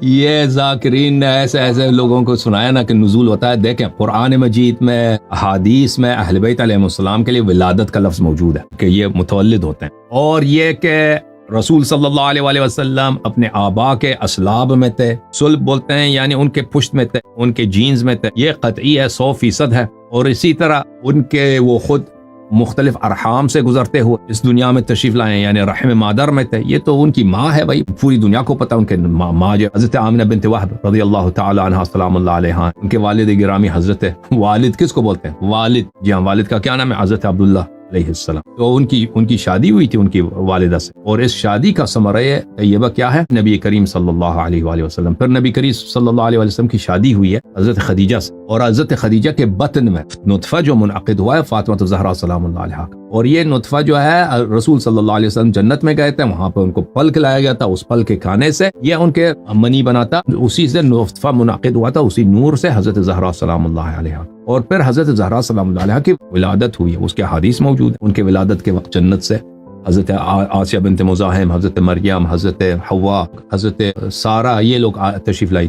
یہ ذاکرین نے ایسے لوگوں کو سنایا نا کہ نزول ہوتا ہے. دیکھیں قرآن مجید میں احادیث میں اہل بیت علیہ السلام کے لیے ولادت کا لفظ موجود ہے کہ یہ متولد ہوتے ہیں, اور یہ کہ رسول صلی اللہ علیہ وآلہ وسلم اپنے آبا کے اسلاب میں تھے. صلب بولتے ہیں یعنی ان کے پشت میں تھے, ان کے جینز میں تھے. یہ قطعی ہے, 100% ہے. اور اسی طرح ان کے وہ خود مختلف ارحام سے گزرتے ہوئے اس دنیا میں تشریف لائے, یعنی رحم مادر میں تھے. یہ تو ان کی ماں ہے بھائی, پوری دنیا کو پتہ ان کے ماں جو حضرت آمنہ بنت وہب رضی اللہ تعالی عنہا سلام اللہ علیہا, ان کے والد گرامی حضرت, والد کس کو بولتے ہیں؟ والد, جی ہاں, والد کا کیا نام ہے؟ حضرت عبداللہ علیہ السلام. تو ان کی شادی ہوئی تھی ان کی والدہ سے, اور اس شادی کا ثمرہ طیبہ کیا ہے؟ نبی کریم صلی اللہ علیہ وآلہ وسلم. پھر نبی کریم صلی اللہ علیہ وآلہ وسلم کی شادی ہوئی ہے حضرت خدیجہ سے, اور حضرت خدیجہ کے بطن میں نطفہ جو منعقد ہوا ہے فاطمہ زہرا سلام اللہ علیہا, اور یہ نطفہ جو ہے رسول صلی اللہ علیہ وسلم جنت میں گئے تھے, وہاں پہ ان کو پھل کھلایا گیا تھا. اس پھل کے کھانے سے یہ ان کے منی بنا تھا, اسی سے نطفہ منعقد ہوا تھا, اسی نور سے حضرت زہرا سلام اللہ علیہا. اور پھر حضرت زہرا سلام اللہ علیہا کی ولادت ہوئی ہے, اس کے حدیث موجود ہے. ان کے ولادت کے وقت جنت سے حضرت آسیہ بنت مزاحم, حضرت مریم, حضرت حوا, حضرت سارہ, یہ لوگ تشریف لائی.